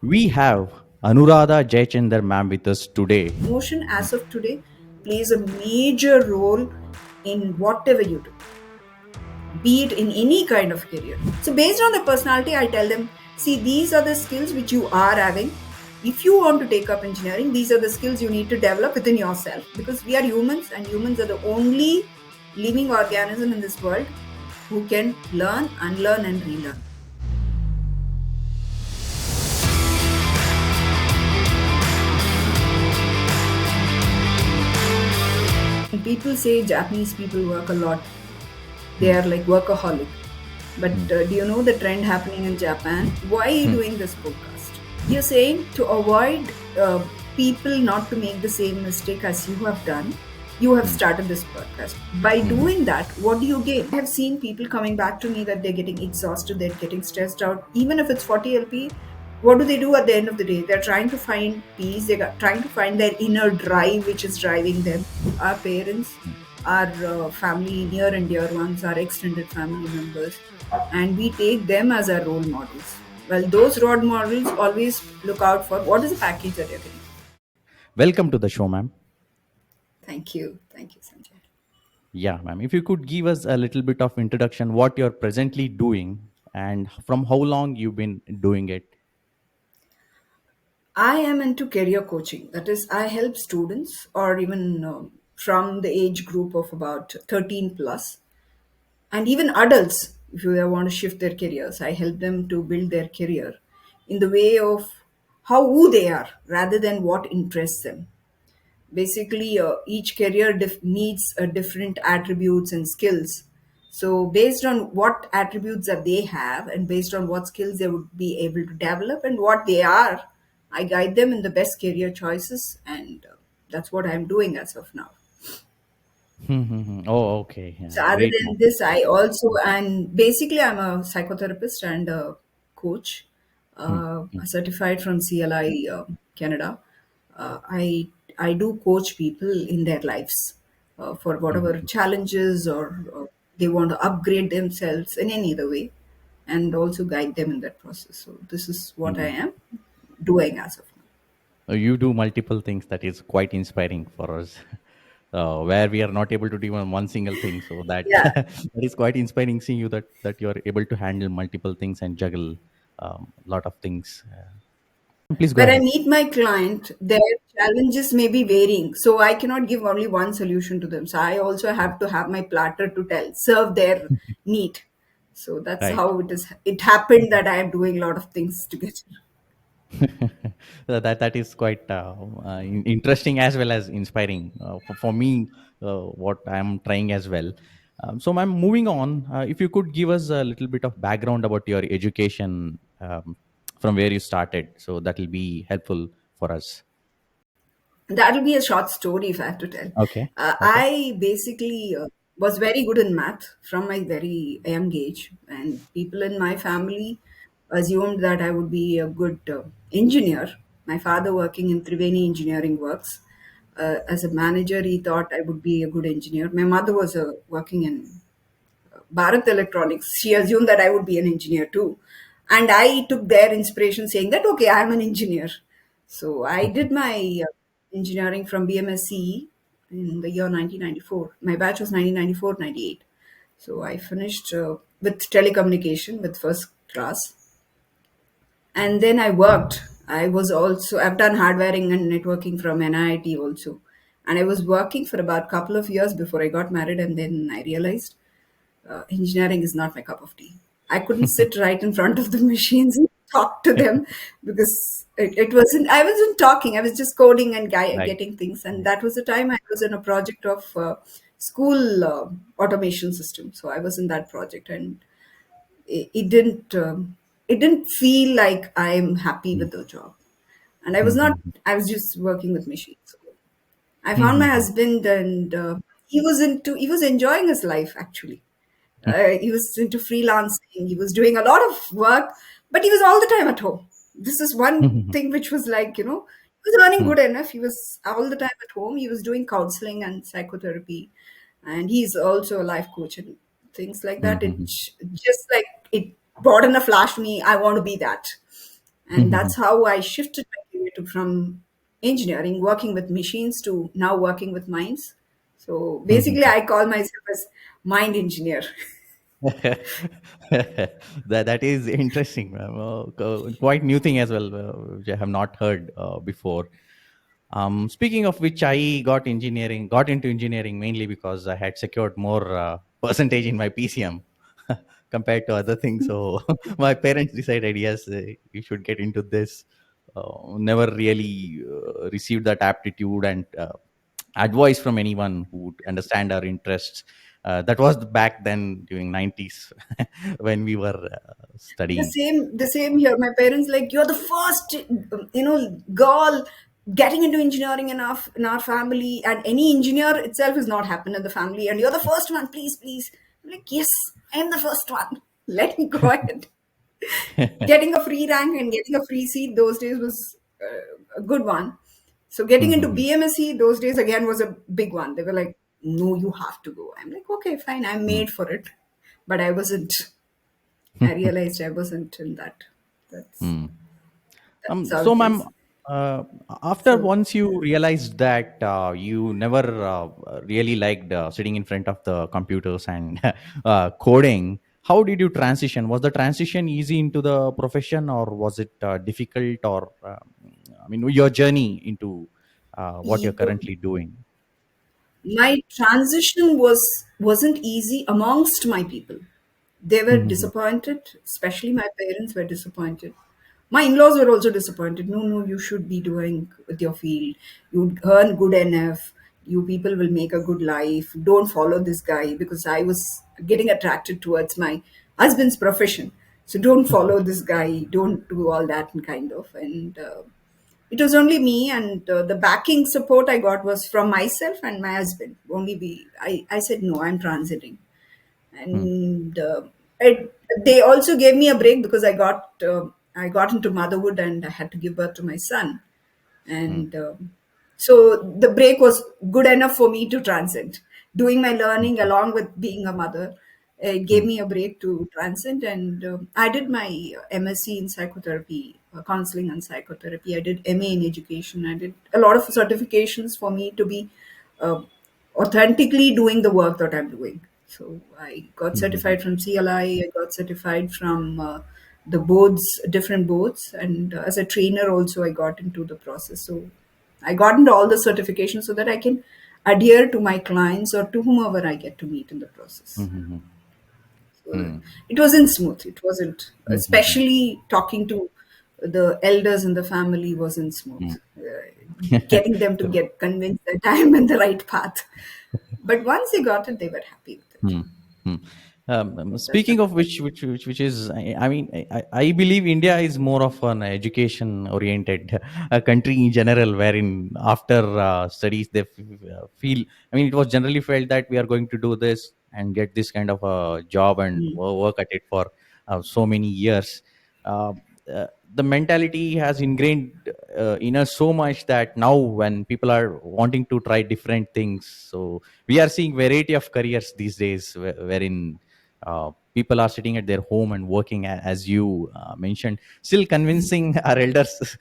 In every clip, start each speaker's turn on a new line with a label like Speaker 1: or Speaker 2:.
Speaker 1: We have Anuradha Jayachandar ma'am with us today.
Speaker 2: Emotion, as of today, plays a major role in whatever you do, be it in any kind of career. So, based on the personality, I tell them, see, these are the skills which you are having. If you want to take up engineering, these are the skills you need to develop within yourself, because we are humans and humans are the only living organism in this world who can learn, unlearn, and relearn. And people say Japanese people work a lot, they
Speaker 1: Hmm,
Speaker 2: are like workaholic. But
Speaker 1: hmm,
Speaker 2: do you know the trend happening in Japan? Why are you
Speaker 1: hmm,
Speaker 2: doing this podcast? You're saying to avoid people not to make the same mistake as you have done, you have
Speaker 1: hmm,
Speaker 2: started this podcast. By
Speaker 1: hmm,
Speaker 2: doing that, what do you gain? I have seen people coming back to me that they're getting exhausted, they're getting stressed out. Even if it's 40 LP, what do they do at the end of the day? They're trying to find peace, they're trying to find their inner drive which is driving them. Our parents,
Speaker 1: hmm,
Speaker 2: our family, near and dear ones, our extended family members, and we take them as our role models. Well, those role models always look out for what is the package that you're getting.
Speaker 1: Welcome to the show, ma'am.
Speaker 2: Thank you. Thank you, Sanjay.
Speaker 1: Yeah, ma'am. If you could give us a little bit of introduction, what you're presently doing and from how long you've been doing it.
Speaker 2: I am into career coaching. That is, I help students or even from the age group of about 13 plus, and even adults, if they want to shift their careers, I help them to build their career in the way of how who they are rather than what interests them. Basically each career needs different attributes and skills, so based on what attributes that they have and based on what skills they would be able to develop and what they are, I guide them in the best career choices, and that's what I'm doing as of now.
Speaker 1: Hmm, hmm, hmm. Oh, okay. Yeah,
Speaker 2: So other
Speaker 1: great,
Speaker 2: than
Speaker 1: ma'am.
Speaker 2: this, I also, and basically I'm a psychotherapist and a coach,
Speaker 1: Hmm, hmm,
Speaker 2: certified from CLI Canada. I do coach people in their lives for
Speaker 1: hmm,
Speaker 2: whatever
Speaker 1: hmm,
Speaker 2: challenges or they want to upgrade themselves in any other way, and also guide them in that process. So this is what I
Speaker 1: hmm.
Speaker 2: am doing as of now.
Speaker 1: You do multiple things that is quite inspiring for us. Where we are not able to do even one single thing, so that
Speaker 2: Yeah.
Speaker 1: that is quite inspiring. Seeing you that you are able to handle multiple things and juggle a lot of things. Please go
Speaker 2: Where I
Speaker 1: ahead.
Speaker 2: meet my client, their challenges may be varying. So I cannot give only one solution to them. So I also have to have my platter to serve their need. So that's
Speaker 1: Right.
Speaker 2: how it is. It happened that I am doing a lot of things together.
Speaker 1: That is quite interesting as well as inspiring for me. What I am trying as well. So, ma'am, moving on, if you could give us a little bit of background about your education from where you started, so that will be helpful for us.
Speaker 2: That'll be a short story if I have to tell.
Speaker 1: Okay. Okay.
Speaker 2: I basically was very good in math from my very young age, and people in my family assumed that I would be a good engineer. My father, working in Triveni Engineering Works, as a manager, he thought I would be a good engineer. My mother was working in Bharat Electronics. She assumed that I would be an engineer too. And I took their inspiration saying that, okay, I'm an engineer. So I did my engineering from BMSCE in the year 1994. My batch was 1994-98. So I finished with telecommunication with first class. And then I worked. I've done hardwaring and networking from NIT also. And I was working for about a couple of years before I got married. And then I realized engineering is not my cup of tea. I couldn't sit right in front of the machines and talk to them because it wasn't. I wasn't talking. I was just coding and
Speaker 1: Right.
Speaker 2: getting things. And that was the time I was in a project of school automation system. So I was in that project, and it didn't. It didn't feel like I'm happy
Speaker 1: Hmm,
Speaker 2: with the job, and I was
Speaker 1: hmm,
Speaker 2: not.
Speaker 1: hmm,
Speaker 2: I was just working with machines. I
Speaker 1: hmm,
Speaker 2: found my
Speaker 1: hmm, hmm,
Speaker 2: husband, and he was enjoying his life actually. He was into freelancing. He was doing a lot of work, but he was all the time at home. This is
Speaker 1: hmm,
Speaker 2: one
Speaker 1: hmm,
Speaker 2: thing which was like, he was earning
Speaker 1: hmm,
Speaker 2: good enough. He was all the time at home. He was doing counseling and psychotherapy, and he's also a life coach and things like
Speaker 1: hmm,
Speaker 2: that.
Speaker 1: hmm,
Speaker 2: It
Speaker 1: hmm,
Speaker 2: just like it brought in a flash to me. I want to be that, and that's how I shifted my career to, from engineering, working with machines, to now working with minds. So basically, I call myself as mind engineer.
Speaker 1: That is interesting. Quite new thing as well, which I have not heard before. Speaking of which, I got into engineering mainly because I had secured more percentage in my PCM compared to other things. So my parents decided, yes, you should get into this. Never really received that aptitude and advice from anyone who would understand our interests. That was back then during 90s when we were studying.
Speaker 2: The same here. My parents like, you're the first, girl getting into engineering in our family, and any engineer itself has not happened in the family, and you're the first one. Please, please. I'm like, yes, I am the first one. Let me go ahead. Getting a free rank and getting a free seat those days was a good one. So getting into BMSC those days again was a big one. They were like, no, you have to go. I'm like, okay, fine, I'm made for it. But I wasn't. I realized I wasn't in that. That's that's how
Speaker 1: So,
Speaker 2: it
Speaker 1: ma'am,
Speaker 2: is.
Speaker 1: uh, after
Speaker 2: So
Speaker 1: once you realized that you never really liked sitting in front of the computers and coding, how did you transition? Was the transition easy into the profession, or was it difficult? Or I mean, your journey into what you're
Speaker 2: e-
Speaker 1: currently doing?
Speaker 2: my transition wasn't easy amongst my people. They were
Speaker 1: Mm-hmm.
Speaker 2: disappointed, especially my parents were disappointed. My in-laws were also disappointed. No, no, you should be doing with your field. You earn good enough. You people will make a good life. Don't follow this guy, because I was getting attracted towards my husband's profession. So don't follow this guy. Don't do all that and kind of. And it was only me, and the backing support I got was from myself and my husband. Only we. I said no. I'm transiting, and they also gave me a break because I got into motherhood and I had to give birth to my son, and so the break was good enough for me to transcend. Doing my learning along with being a mother gave me a break to transcend, and I did my MSc in psychotherapy, counseling and psychotherapy. I did MA in education. I did a lot of certifications for me to be uh, authentically doing the work that I'm doing. So I got
Speaker 1: Mm-hmm.
Speaker 2: certified from CLI. I got certified from the boards, different boards, and as a trainer also I got into the process. So I got into all the certifications so that I can adhere to my clients or to whomever I get to meet in the process.
Speaker 1: Mm-hmm.
Speaker 2: So it wasn't smooth. It wasn't,
Speaker 1: Mm-hmm.
Speaker 2: especially talking to the elders in the family wasn't smooth. Getting them to get convinced that I am in the right path. But once they got it, they were happy with it.
Speaker 1: Hmm. Hmm.
Speaker 2: That's the
Speaker 1: Speaking of which is, I mean, I believe India is more of an education-oriented country in general, wherein after studies they feel. I mean, it was generally felt that we are going to do this and get this kind of a job and
Speaker 2: Mm.
Speaker 1: work at it for so many years. Uh, the mentality has ingrained in us so much that now when people are wanting to try different things, so we are seeing variety of careers these days wherein people are sitting at their home and working as you mentioned, still convincing our elders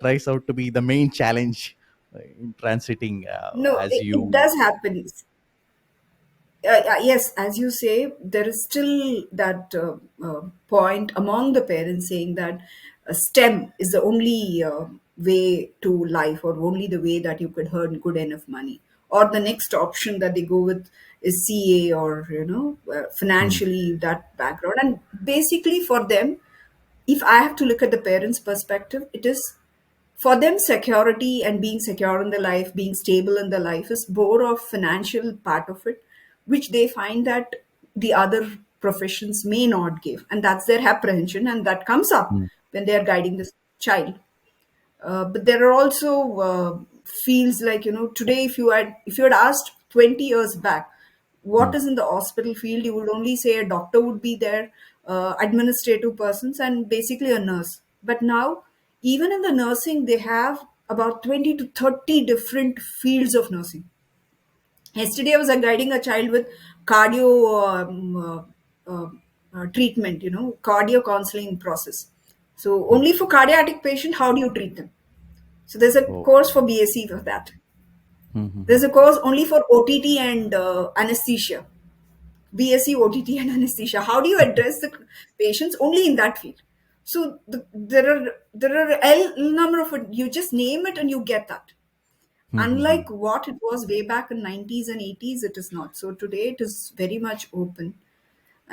Speaker 1: tries out to be the main challenge in transiting
Speaker 2: No,
Speaker 1: as
Speaker 2: it
Speaker 1: you.
Speaker 2: does happen. Yes, as you say, there is still that point among the parents saying that STEM is the only way to life, or only the way that you could earn good enough money. Or the next option that they go with is CA, or
Speaker 1: Hmm,
Speaker 2: financially that background. And basically, for them, if I have to look at the parents' perspective, it is for them security and being secure in their life, being stable in their life is more of financial part of it, which they find that the other professions may not give, and that's their apprehension, and that comes up
Speaker 1: hmm,
Speaker 2: when they are guiding this child. But there are also fields like, today, if you had asked 20 years back what
Speaker 1: hmm,
Speaker 2: is in the hospital field, you would only say a doctor would be there, administrative persons, and basically a nurse. But now, even in the nursing, they have about 20 to 30 different fields of nursing. Yesterday, I was guiding a child with cardio treatment, cardio counseling process. So only for cardiac patient, how do you treat them? So there's a
Speaker 1: Oh.
Speaker 2: course for BSc for that.
Speaker 1: Mm-hmm.
Speaker 2: There's a course only for OTT and anesthesia. BSc OTT and anesthesia. How do you address the patients only in that field? So there are L number of it. You just name it and you get that.
Speaker 1: Mm-hmm.
Speaker 2: Unlike what it was way back in 90s and 80s, it is not. So today it is very much open,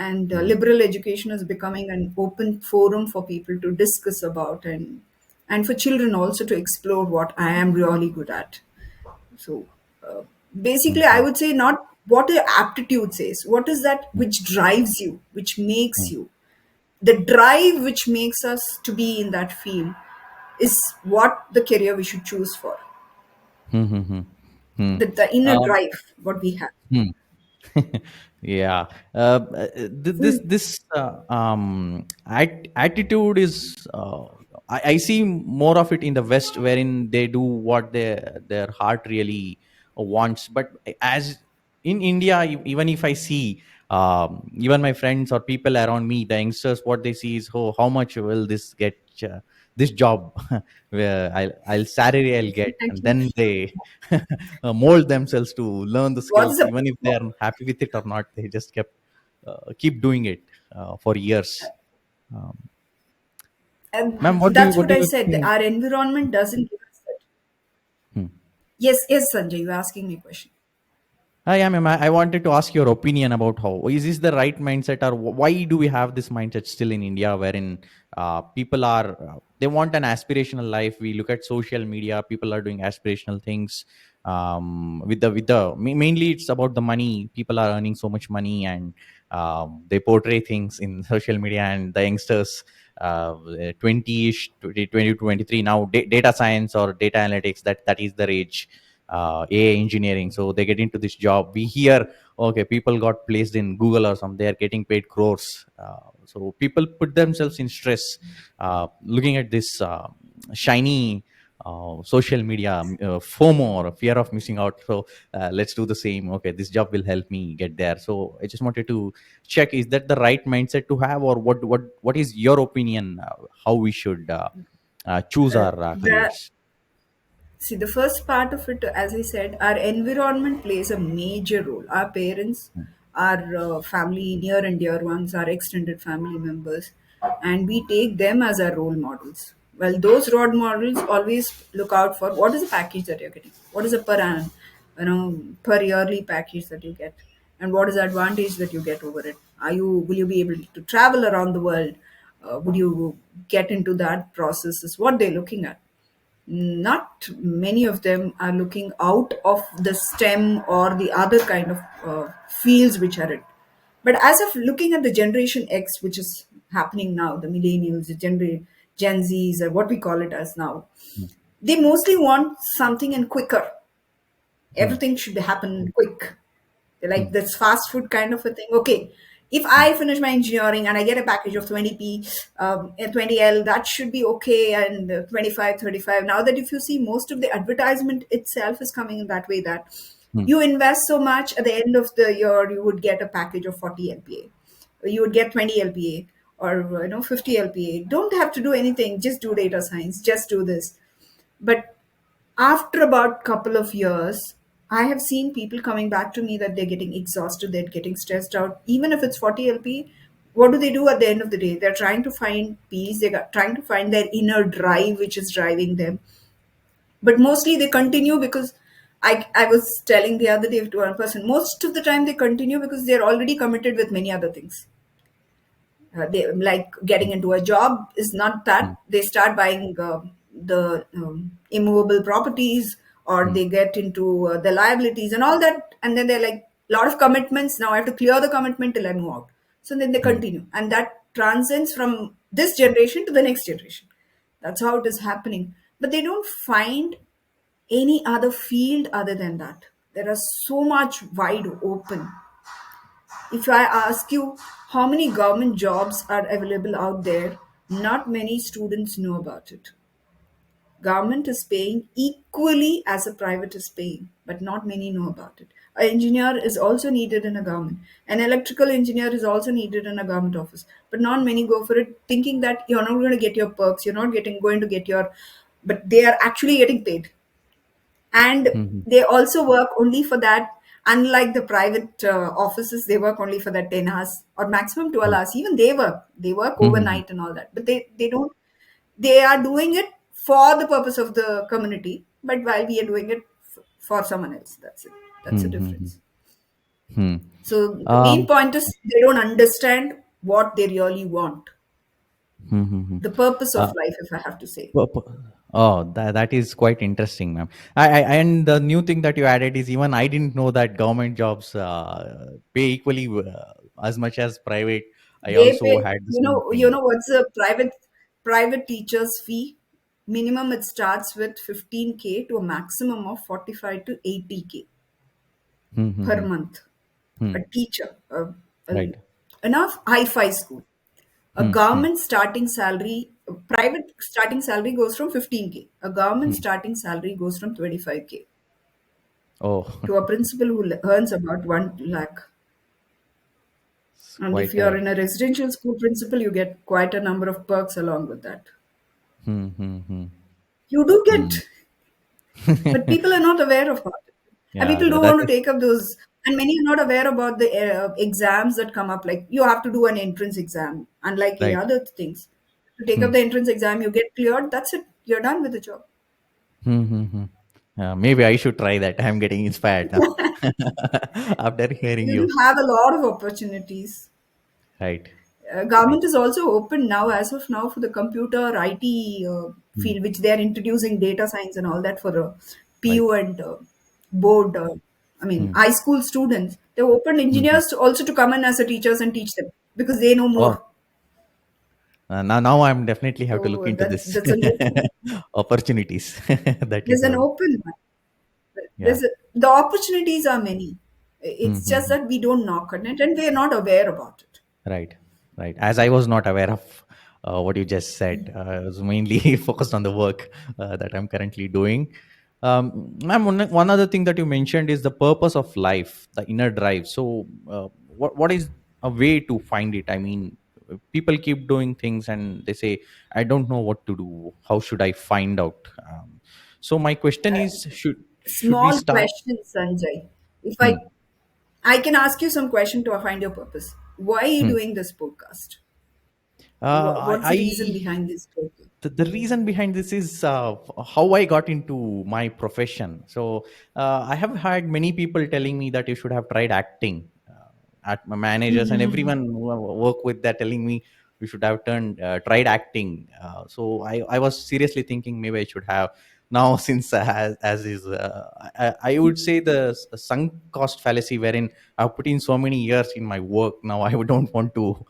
Speaker 2: and liberal education is becoming an open forum for people to discuss about, and for children also to explore what I am really good at. So uh, basically, I
Speaker 1: Mm-hmm.
Speaker 2: would say not what your aptitude says. What is that which drives you, which makes you? The drive which makes us to be in that field is what the career we should choose for.
Speaker 1: Mm-hmm. Mm-hmm.
Speaker 2: The inner
Speaker 1: Um,
Speaker 2: drive, what we have.
Speaker 1: hmm. Yeah. This attitude is, I see more of it in the West, wherein they do what their heart really wants. But as in India, even if I see, even my friends or people around me, the youngsters, what they see is, oh, how much will this get, this job, where I'll salary I'll get, and
Speaker 2: Exactly.
Speaker 1: then they mold themselves to learn the
Speaker 2: What is
Speaker 1: skills,
Speaker 2: the
Speaker 1: even if they are happy with it or not. They just keep doing it for years. um, Ma'am,
Speaker 2: and
Speaker 1: what do you
Speaker 2: that's
Speaker 1: what
Speaker 2: what
Speaker 1: do
Speaker 2: I
Speaker 1: you
Speaker 2: said.
Speaker 1: think?
Speaker 2: Our environment doesn't give us that.
Speaker 1: Hmm.
Speaker 2: Yes, yes, Sanjay, you're asking me a question.
Speaker 1: Yeah, ma'am. I wanted to ask your opinion about how is this the right mindset, or why do we have this mindset still in India, wherein people are they want an aspirational life. We look at social media; people are doing aspirational things. Mainly it's about the money. People are earning so much money, and they portray things in social media. And the youngsters, 20ish, 20 to 23 now, data science or data analytics. That is their age. AI engineering. So they get into this job. We hear, okay, people got placed in Google or something. They are getting paid crores. So people put themselves in stress, looking at this shiny social media, FOMO, or fear of missing out. So let's do the same. Okay, this job will help me get there. So I just wanted to check: is that the right mindset to have, or what is your opinion? How we should choose our
Speaker 2: The
Speaker 1: careers?
Speaker 2: See, the first part of it, as I said, our environment plays a major role. Our parents, our family, near and dear ones, our extended family members, and we take them as our role models. Well, those role models always look out for what is the package that you're getting, what is the per annum, per yearly package that you get, and what is the advantage that you get over it. Will you be able to travel around the world? Would you get into that process? Is what they're looking at. Not many of them are looking out of the STEM or the other kind of fields which are it. But as of looking at the Generation X, which is happening now, the millennials, the Gen Zs, or what we call it as now, they mostly want something and quicker.
Speaker 1: Hmm.
Speaker 2: Everything should happen quick.
Speaker 1: Hmm.
Speaker 2: Like this fast food kind of a thing. Okay, if I finish my engineering and I get a package of 20p, 20L, that should be okay, and 25, 35. Now that if you see, most of the advertisement itself is coming in that way, that
Speaker 1: Hmm.
Speaker 2: you invest so much, at the end of the year, you would get a package of 40 LPA. You would get 20 LPA, or 50 LPA. Don't have to do anything, just do data science, just do this. But after about couple of years, I have seen people coming back to me that they're getting exhausted, they're getting stressed out. Even if it's 40 LP, what do they do at the end of the day? They're trying to find peace, they're trying to find their inner drive which is driving them. But mostly they continue because I was telling the other day to one person, most of the time they continue because they're already committed with many other things. They like getting into a job is not
Speaker 1: Hmm.
Speaker 2: that they start buying the immovable properties, or
Speaker 1: Hmm.
Speaker 2: they get into the liabilities and all that, and then they're like, lot of commitments, now I have to clear the commitment till I move out. So then they
Speaker 1: Hmm.
Speaker 2: continue, and that transcends from this generation to the next generation. That's how it is happening. But they don't find any other field other than that. There are so much wide open. If I ask you how many government jobs are available out there, not many students know about it. Government is paying equally as a private is paying, but not many know about it. An engineer is also needed in a government. An electrical engineer is also needed in a government office, but not many go for it, thinking that you're not going to get your perks, you're not getting going to get your, but they are actually getting paid, and
Speaker 1: Hmm.
Speaker 2: they also work only for that. Unlike the private offices, they work only for that 10 hours or maximum 12 hours. Even they work
Speaker 1: Hmm.
Speaker 2: overnight and all that, but they don't, they are doing it for the purpose of the community, but while we are doing it for someone else. That's it. That's the
Speaker 1: Hmm. Hmm.
Speaker 2: difference.
Speaker 1: Hmm.
Speaker 2: So the main
Speaker 1: Um,
Speaker 2: point is they don't understand what they really want,
Speaker 1: hmm. Hmm. Hmm.
Speaker 2: the purpose of
Speaker 1: Uh,
Speaker 2: life, if I have to say.
Speaker 1: Oh, that is quite interesting, ma'am. And the new thing that you added is even I didn't know that government jobs pay equally as much as private. I
Speaker 2: They
Speaker 1: also
Speaker 2: pay,
Speaker 1: had the
Speaker 2: you
Speaker 1: same
Speaker 2: know, you
Speaker 1: thing.
Speaker 2: know what's the private teacher's fee? Minimum it starts with 15K to a maximum of 45 to 80K
Speaker 1: Hmm. Hmm.
Speaker 2: per
Speaker 1: Hmm.
Speaker 2: month.
Speaker 1: Hmm.
Speaker 2: A teacher,
Speaker 1: Right.
Speaker 2: enough hi-fi school. A
Speaker 1: Hmm. Hmm.
Speaker 2: government starting salary, a private starting salary goes from 15K. A government
Speaker 1: Hmm.
Speaker 2: starting salary goes from 25K
Speaker 1: Oh,
Speaker 2: to a principal who earns about 1 lakh.
Speaker 1: it's
Speaker 2: And if
Speaker 1: quite
Speaker 2: you
Speaker 1: a.
Speaker 2: are in a residential school principal, you get quite a number of perks along with that.
Speaker 1: Hmm. Hmm. Hmm.
Speaker 2: You do
Speaker 1: Hmm.
Speaker 2: get, but people are not aware of it. And
Speaker 1: Yeah,
Speaker 2: people don't
Speaker 1: that
Speaker 2: want to
Speaker 1: is
Speaker 2: take up those. And many are not aware about the exams that come up. Like you have to do an entrance exam, unlike any
Speaker 1: right.
Speaker 2: other things. To take
Speaker 1: Hmm.
Speaker 2: up the entrance exam, you get cleared. That's it. You're done with the job.
Speaker 1: Hmm. Hmm. Hmm. Maybe I should try that. I'm getting inspired now after hearing
Speaker 2: You do
Speaker 1: you.
Speaker 2: have a lot of opportunities.
Speaker 1: Right. Right.
Speaker 2: Government is also open now, as of now, for the computer IT
Speaker 1: Hmm.
Speaker 2: field, which they are introducing data science and all that for
Speaker 1: Right.
Speaker 2: PU and board. I mean,
Speaker 1: Hmm.
Speaker 2: high school students. They open
Speaker 1: Hmm. Hmm.
Speaker 2: engineers also to come in as a teachers and teach them because they know
Speaker 1: Oh,
Speaker 2: more.
Speaker 1: now I'm definitely have to look
Speaker 2: So
Speaker 1: into this
Speaker 2: that's an open.
Speaker 1: opportunities that you
Speaker 2: There's an
Speaker 1: told.
Speaker 2: open one.
Speaker 1: Yeah.
Speaker 2: The opportunities are many.
Speaker 1: Hmm.
Speaker 2: It's
Speaker 1: Hmm.
Speaker 2: just
Speaker 1: Hmm.
Speaker 2: that we don't knock on it and we are not aware about it.
Speaker 1: Right. Right. As I was not aware of what you just said, I was mainly focused on the work that I'm currently doing. Ma'am, one other thing that you mentioned is the purpose of life, the inner drive. So, what is a way to find it? I mean, people keep doing things and they say, "I don't know what to do. How should I find out?" So, my question is, should we
Speaker 2: Small
Speaker 1: start?
Speaker 2: question, Sanjay. If
Speaker 1: Hmm.
Speaker 2: I can ask you some question to find your purpose. Why are you
Speaker 1: Hmm.
Speaker 2: doing this podcast?
Speaker 1: Uh,
Speaker 2: What's the reason
Speaker 1: I
Speaker 2: behind this podcast?
Speaker 1: the reason behind this is how I got into my profession. So I have had many people telling me that you should have tried acting. At my managers and
Speaker 2: Mhm.
Speaker 1: everyone who I work with, they're telling me you should have tried acting. So I was seriously thinking maybe I should have now since as is I would say the sunk cost fallacy wherein I've put in so many years in my work. Now I don't want to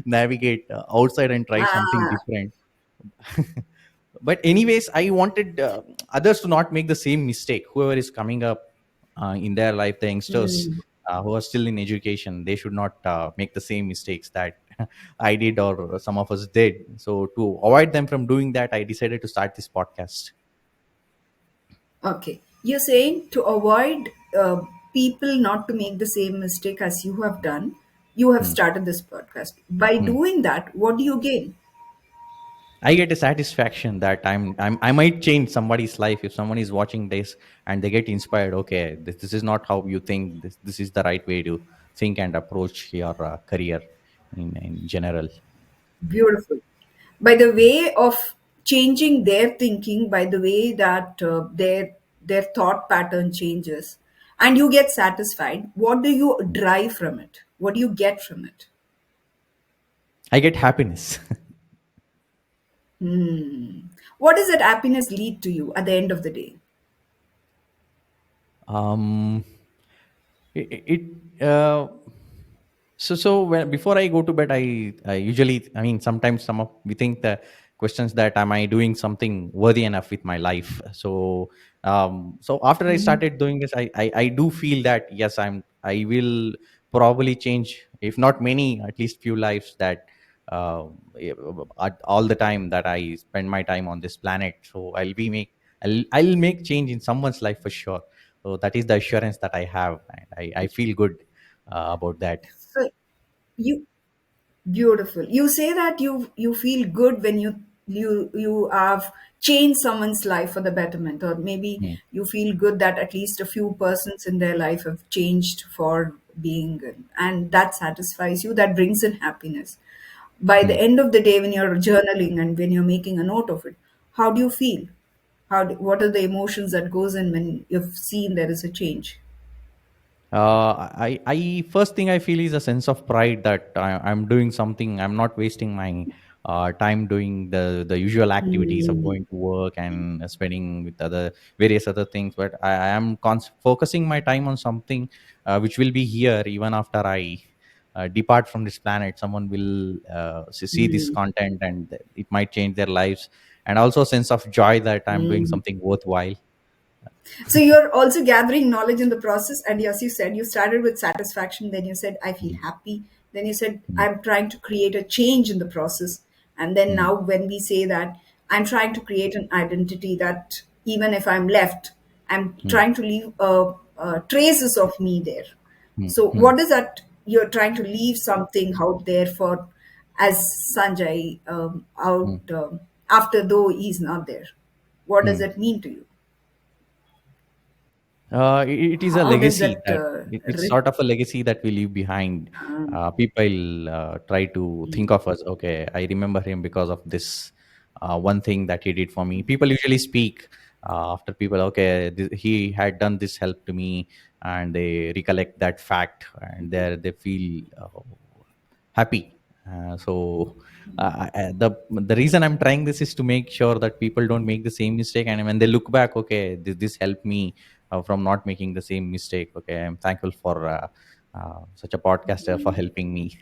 Speaker 1: navigate outside and try something
Speaker 2: Ah,
Speaker 1: different. But anyways, I wanted others to not make the same mistake. Whoever is coming up in their life, the youngsters
Speaker 2: mm,
Speaker 1: who are still in education, they should not make the same mistakes that I did or some of us did. So to avoid them from doing that, I decided to start this podcast.
Speaker 2: okay. You're saying to avoid people not to make the same mistake as you have done, you have
Speaker 1: Hmm.
Speaker 2: started this podcast. By
Speaker 1: Hmm.
Speaker 2: doing that, what do you gain?
Speaker 1: I get a satisfaction that I might change somebody's life if someone is watching this and they get inspired. Okay, this is not how you think. This is the right way to think and approach your career in general.
Speaker 2: Beautiful. By the way of changing their thinking, by the way that their thought pattern changes, and you get satisfied. What do you derive from it? What do you get from it?
Speaker 1: I get happiness.
Speaker 2: What does that happiness lead to you at the end of the day?
Speaker 1: um, it so when before I go to bed, I usually, I mean, sometimes some of we think the questions that am I doing something worthy enough with my life. So so after I
Speaker 2: Mhm.
Speaker 1: started doing this, I do feel that yes, I will probably change, if not many, at least few lives that uh, at all the time that I spend my time on this planet. So I'll make change in someone's life for sure. So that is the assurance that I have, and I feel good about that.
Speaker 2: So you beautiful. You say that you feel good when you have changed someone's life for the betterment, or maybe
Speaker 1: Hmm.
Speaker 2: you feel good that at least a few persons in their life have changed for being good, and that satisfies you. That brings in happiness. By
Speaker 1: Hmm.
Speaker 2: the end of the day, when you're journaling and when you're making a note of it, how do you feel? What are the emotions that goes in when you've seen there is a change?
Speaker 1: I first thing I feel is a sense of pride that I'm doing something. I'm not wasting my time doing the usual activities of
Speaker 2: Mm,
Speaker 1: going to work and spending with other various other things. But I am focusing my time on something which will be here even after I depart from this planet. Someone will see this
Speaker 2: mm,
Speaker 1: content, and it might change their lives. And also a sense of joy that I'm doing
Speaker 2: mm.
Speaker 1: something worthwhile.
Speaker 2: So you're also gathering knowledge in the process. And as you said, you started with satisfaction, then you said, I feel
Speaker 1: Mm,
Speaker 2: happy. Then you said,
Speaker 1: mm,
Speaker 2: I'm trying to create a change in the process. And then
Speaker 1: mm,
Speaker 2: now, when we say that I'm trying to create an identity that even if I'm left, I'm
Speaker 1: mm,
Speaker 2: trying to leave traces of me there.
Speaker 1: mm,
Speaker 2: So,
Speaker 1: mm,
Speaker 2: what is that? You're trying to leave something out there for, as Sanjay, out
Speaker 1: mm,
Speaker 2: after though he's not there. What does
Speaker 1: mm.
Speaker 2: that mean to you?
Speaker 1: It is a
Speaker 2: How does
Speaker 1: legacy
Speaker 2: that
Speaker 1: that it's sort of a legacy that we leave behind. People try to think of us. Okay, I remember him because of this one thing that he did for me. People usually speak after people. Okay, he had done this help to me, and they recollect that fact, and they feel happy. The reason I'm trying this is to make sure that people don't make the same mistake, and when they look back, okay, this helped me from not making the same mistake. Okay, I'm thankful for such a podcaster for helping me.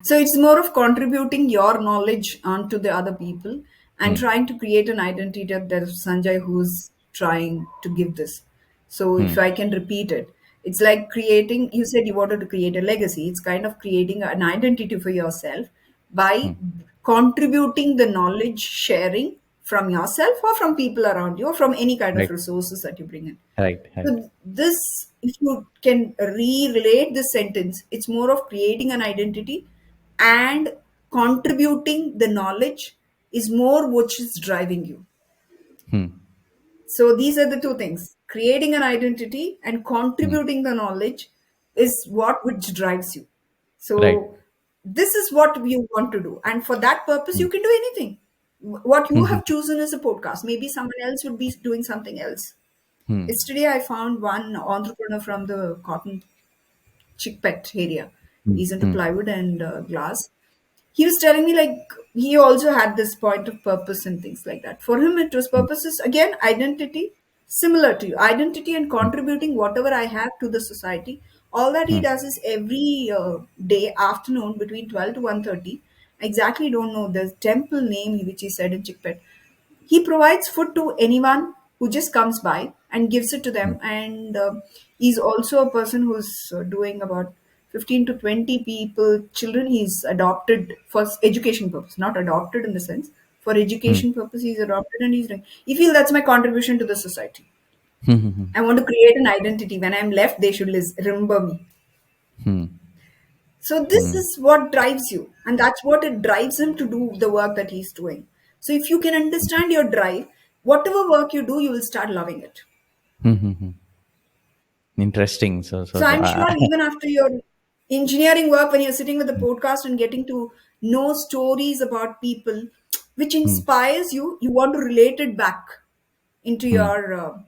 Speaker 2: So it's more of contributing your knowledge onto the other people and
Speaker 1: Hmm.
Speaker 2: trying to create an identity that there's Sanjay who's trying to give this. So if
Speaker 1: Hmm.
Speaker 2: I can repeat it, it's like creating, you said you wanted to create a legacy. It's kind of creating an identity for yourself by
Speaker 1: Hmm.
Speaker 2: contributing the knowledge sharing from yourself or from people around you or from any kind of
Speaker 1: Right,
Speaker 2: resources that you bring in.
Speaker 1: right.
Speaker 2: So this, if you can re-relate this sentence, it's more of creating an identity and contributing the knowledge is more which is driving you.
Speaker 1: Hmm.
Speaker 2: So these are the two things. Creating an identity and
Speaker 1: Hmm.
Speaker 2: contributing the knowledge is what which drives you.
Speaker 1: Right.
Speaker 2: So this is what you want to do. And for that purpose,
Speaker 1: Hmm.
Speaker 2: you can do anything. What you
Speaker 1: Hmm.
Speaker 2: have chosen is a podcast. Maybe someone else would be doing something else.
Speaker 1: Hmm.
Speaker 2: Yesterday, I found one entrepreneur from the cotton chickpet area.
Speaker 1: Hmm.
Speaker 2: He's into
Speaker 1: Hmm.
Speaker 2: plywood and glass. He was telling me like he also had this point of purpose and things like that. For him, it was
Speaker 1: Hmm.
Speaker 2: purposes again identity, similar to you, identity and
Speaker 1: Hmm.
Speaker 2: contributing whatever I have to the society. All that he
Speaker 1: Hmm.
Speaker 2: does is every day afternoon between 12 to 1:30. Exactly don't know the temple name which he said in Chickpet. He provides food to anyone who just comes by and gives it to
Speaker 1: Hmm.
Speaker 2: them. And he's also a person who's doing about 15 to 20 people, children he's adopted for education purpose, not adopted in the sense, for
Speaker 1: Hmm.
Speaker 2: education purpose he's adopted and he's doing. He feels that's my contribution to the society.
Speaker 1: Hmm. Hmm.
Speaker 2: I want to create an identity. When I'm left, they should remember me.
Speaker 1: Hmm.
Speaker 2: So this
Speaker 1: Hmm.
Speaker 2: is what drives you, and that's what it drives him to do the work that he's doing. So if you can understand your drive, whatever work you do, you will start loving it.
Speaker 1: Hmm. Hmm. Interesting.
Speaker 2: So I'm sure even after your engineering work, when you're sitting with the podcast and getting to know stories about people, which
Speaker 1: Hmm.
Speaker 2: inspires you, you want to relate it back into
Speaker 1: Hmm.
Speaker 2: your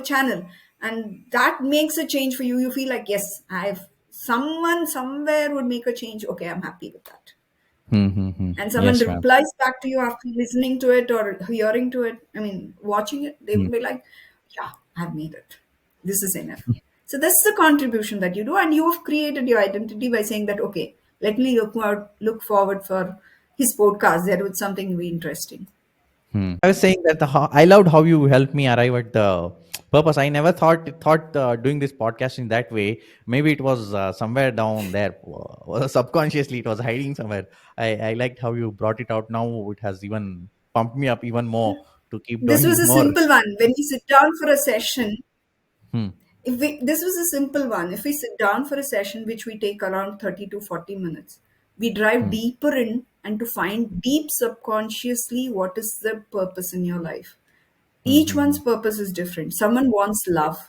Speaker 2: channel, and that makes a change for you. You feel like yes, I've someone somewhere would make a change. Okay, I'm happy with that.
Speaker 1: Hmm. Hmm. Hmm.
Speaker 2: And someone
Speaker 1: Yes, ma'am.
Speaker 2: replies back to you after listening to it or hearing to it, I mean watching it, they
Speaker 1: Hmm.
Speaker 2: would be like, yeah, I've made it, this is enough. So that's the contribution that you do, and you have created your identity by saying that okay, let me look forward for his podcast, there was something very interesting.
Speaker 1: I was saying that I loved how you helped me arrive at the Purpose. I never thought doing this podcast in that way. Maybe it was somewhere down there, subconsciously it was hiding somewhere. I liked how you brought it out. Now it has even pumped me up even more to keep
Speaker 2: This was
Speaker 1: doing
Speaker 2: a
Speaker 1: more.
Speaker 2: simple one. When we sit down for a session,
Speaker 1: Hmm.
Speaker 2: if we this was a simple one. If we sit down for a session which we take around 30 to 40 minutes, we drive
Speaker 1: Hmm.
Speaker 2: deeper in and to find deep subconsciously what is the purpose in your life.
Speaker 1: Hmm.
Speaker 2: Each
Speaker 1: Hmm. Hmm.
Speaker 2: one's purpose is different. Someone wants love,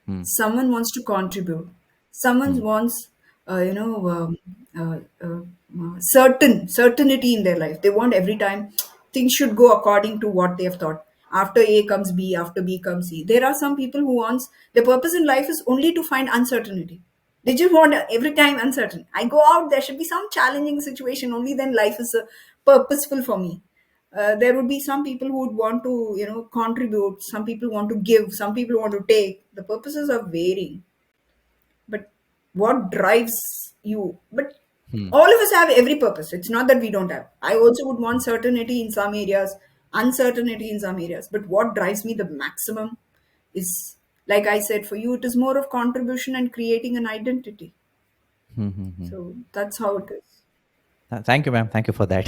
Speaker 1: Hmm.
Speaker 2: someone wants to contribute, someone
Speaker 1: Hmm.
Speaker 2: wants uh, you know um, uh, uh, certainty in their life. They want every time things should go according to what they have thought. After A comes B, after B comes C. There are some people who wants their purpose in life is only to find uncertainty. They just want every time uncertain. I go out, there should be some challenging situation, only then life is purposeful for me. There would be some people who would want to contribute, some people want to give, some people want to take. The purposes are varying, but what drives you? But
Speaker 1: Hmm.
Speaker 2: all of us have every purpose. It's not that we don't have. I also would want certainty in some areas, uncertainty in some areas, but what drives me the maximum is, like I said, for you it is more of contribution and creating an identity.
Speaker 1: Hmm. Hmm. Hmm.
Speaker 2: So that's how it is.
Speaker 1: Thank you, ma'am. Thank you for that,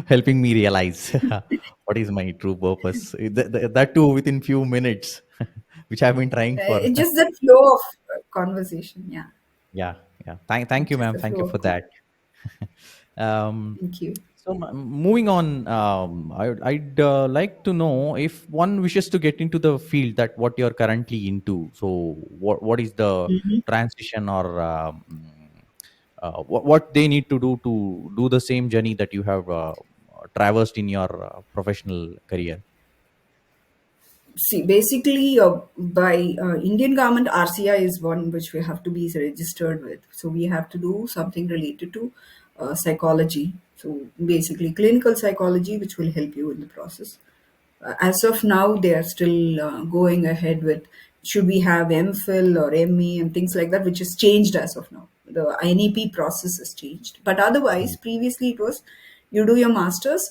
Speaker 1: helping me realize what is my true purpose. That too within few minutes, which I've been trying for.
Speaker 2: It's just that flow of conversation. Yeah,
Speaker 1: Yeah, yeah. Thank you,
Speaker 2: just
Speaker 1: ma'am.
Speaker 2: the
Speaker 1: Thank
Speaker 2: flow
Speaker 1: you
Speaker 2: of
Speaker 1: for that. um,
Speaker 2: thank you.
Speaker 1: moving on, I'd like to know if one wishes to get into the field that what you're currently into. So, what is the
Speaker 2: Mhm.
Speaker 1: transition, or what they need to do the same journey that you have traversed in your professional career?
Speaker 2: See, basically, by Indian government, RCI is one which we have to be registered with. So we have to do something related to psychology. So basically, clinical psychology, which will help you in the process. As of now, they are still going ahead with should we have MPhil or ME and things like that, which has changed as of now. The NEP process has changed. But
Speaker 1: Hmm.
Speaker 2: otherwise, previously it was you do your master's,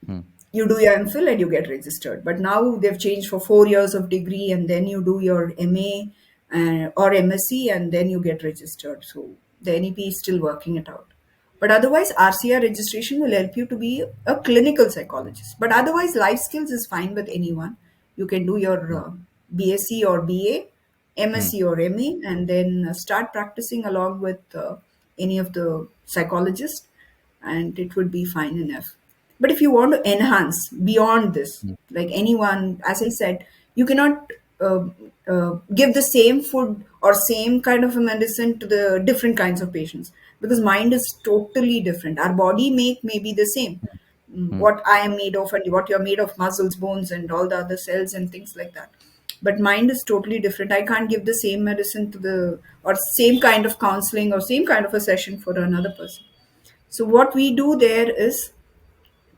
Speaker 1: Hmm.
Speaker 2: you do your MPhil and you get registered. But now they've changed for 4 years of degree, and then you do your MA or MSc, and then you get registered. So the NEP is still working it out. But otherwise, RCR registration will help you to be a clinical psychologist. But otherwise, life skills is fine with anyone. You can do your
Speaker 1: Hmm.
Speaker 2: BSc or BA,
Speaker 1: Hmm.
Speaker 2: MSc or ME, and then start practicing along with any of the psychologists, and it would be fine enough. But if you want to enhance beyond this,
Speaker 1: Hmm.
Speaker 2: like anyone, as I said, you cannot give the same food or same kind of a medicine to the different kinds of patients, because mind is totally different. Our body make may be the same.
Speaker 1: Hmm.
Speaker 2: What I am made of and what you're made of, muscles, bones, and all the other cells and things like that. But mind is totally different. I can't give the same medicine to the or same kind of counseling or same kind of a session for another person. So what we do there is,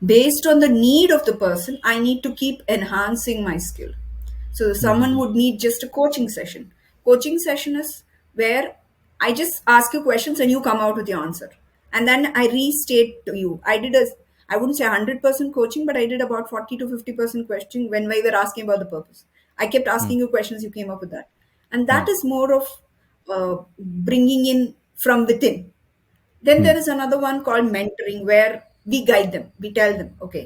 Speaker 2: based on the need of the person, I need to keep enhancing my skill. So
Speaker 1: Hmm.
Speaker 2: someone
Speaker 1: Hmm.
Speaker 2: would need just a coaching session is where I just ask you questions and you come out with your answer, and then I restate to you. I wouldn't say 100% coaching, but I did about 40 to 50% question when we were asking about the purpose. I kept
Speaker 1: Hmm.
Speaker 2: asking you questions, you came up with that, and
Speaker 1: Hmm.
Speaker 2: that is more of bringing in from within. Then
Speaker 1: Hmm.
Speaker 2: there is another one called mentoring, where we guide them. We tell them, okay,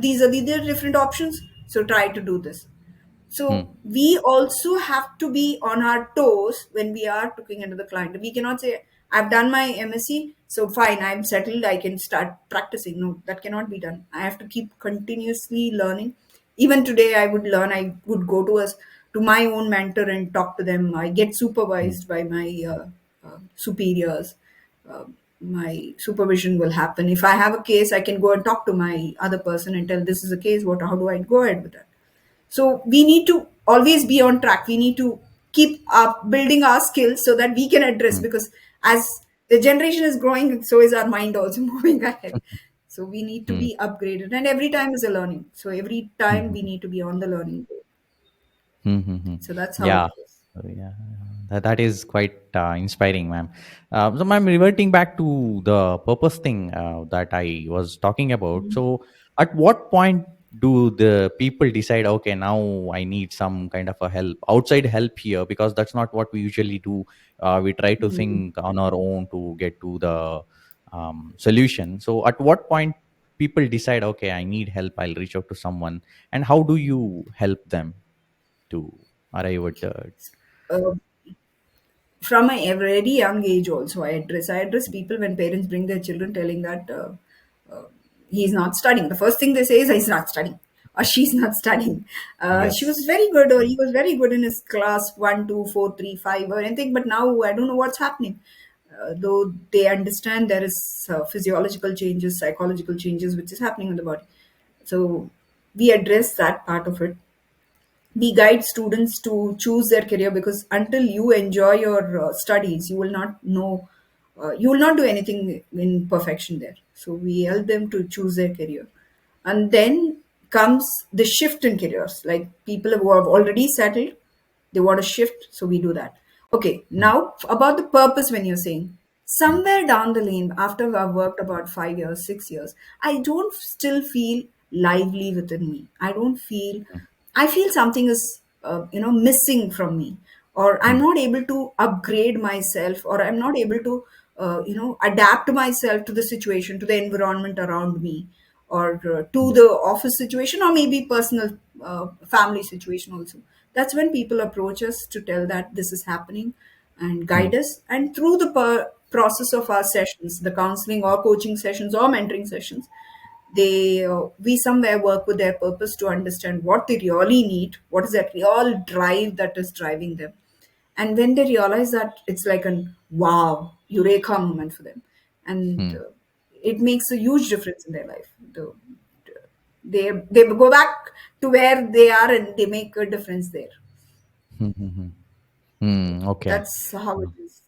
Speaker 2: these are the different options. So try to do this.
Speaker 1: Hmm.
Speaker 2: So we also have to be on our toes when we are looking into the client. We cannot say, I've done my MSc, so fine, I'm settled, I can start practicing. No, that cannot be done. I have to keep continuously learning. Even today, I would learn. I would go to my own mentor and talk to them. I get
Speaker 1: Hmm.
Speaker 2: supervised by my superiors. uh, my supervision will happen. If I have a case, I can go and talk to my other person and tell this is a case. What? How do I go ahead with that? So we need to always be on track. We need to keep up building our skills so that we can address,
Speaker 1: Hmm.
Speaker 2: because as the generation is growing, so is our mind also moving ahead. So we need to
Speaker 1: Hmm.
Speaker 2: be upgraded, and every time is a learning. So every time we
Speaker 1: Hmm.
Speaker 2: need to be on the learning board.
Speaker 1: Mm-hmm.
Speaker 2: So that's how it
Speaker 1: Yeah.
Speaker 2: is.
Speaker 1: Yeah, that is quite inspiring, ma'am. So, ma'am, reverting back to the purpose thing that I was talking about.
Speaker 2: Mhm.
Speaker 1: So, at what point do the people decide, okay, now I need some kind of a help, outside help here, because that's not what we usually do. We try to
Speaker 2: Mm.
Speaker 1: think on our own to get to the solution. So at what point people decide, okay, I need help, I'll reach out to someone, and how do you help them to arrive at the
Speaker 2: Uh, from a very young age also, I address people when parents bring their children telling that he's not studying. The first thing they say is he's not studying or she's not studying. She
Speaker 1: yes.
Speaker 2: was very good or he was very good in his class 1, 2, 4, 3, 5 or anything, but now I don't know what's happening. Though they understand there is physiological changes, psychological changes which is happening in the body. So we address that part of it. We guide students to choose their career, because until you enjoy your studies, you will not know, you will not do anything in perfection there. So we help them to choose their career. And then comes the shift in careers, like people who have already settled, they want to shift, so we do that. Okay,
Speaker 1: Hmm.
Speaker 2: now about the purpose. When you're saying somewhere down the lane, after I've worked about 5 years, 6 years, I don't still feel lively within me. I feel something is missing from me, or I'm
Speaker 1: Hmm.
Speaker 2: not able to upgrade myself, or I'm not able to adapt myself to the situation, to the environment around me, or to
Speaker 1: Yes.
Speaker 2: the office situation, or maybe personal family situation also. That's when people approach us to tell that this is happening and
Speaker 1: Hmm.
Speaker 2: guide us. And through the process of our sessions, the counseling or coaching sessions or mentoring sessions, they we somewhere work with their purpose to understand what they really need, what is that real drive that is driving them. And when they realize that, it's like an wow eureka moment for them. And
Speaker 1: Hmm.
Speaker 2: it makes a huge difference in their life. They go back to where they are and they make a difference there.
Speaker 1: Hmm. Hmm. Hmm. Okay.
Speaker 2: That's how it is.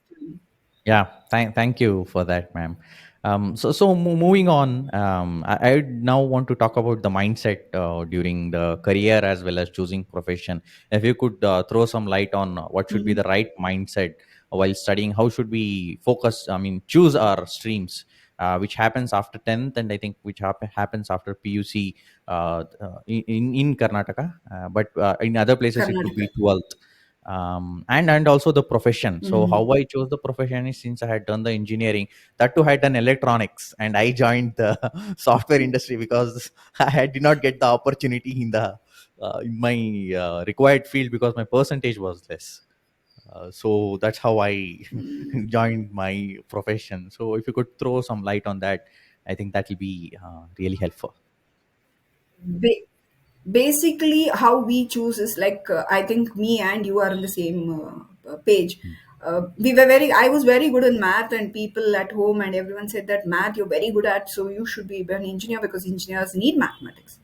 Speaker 1: Yeah, thank you for that, ma'am. Moving on, I now want to talk about the mindset during the career as well as choosing profession. If you could throw some light on what should be
Speaker 2: Mhm.
Speaker 1: the right mindset while studying, how should we focus? I mean, choose our streams, which happens after 10th, and I think which happens after PUC in Karnataka, but in other places it could
Speaker 2: Karnataka.
Speaker 1: be 12th. And also the profession. So
Speaker 2: Mhm.
Speaker 1: how I chose the profession is, since I had done the engineering, that too I had done electronics, and I joined the software industry because I did not get the opportunity in my required field because my percentage was less. So that's how I joined my profession. So if you could throw some light on that, I think that will be really helpful.
Speaker 2: Ba- Basically, how we choose is like, I think me and you are on the same page. I was very good in math, and people at home and everyone said that math you're very good at, so you should be an engineer because engineers need mathematics.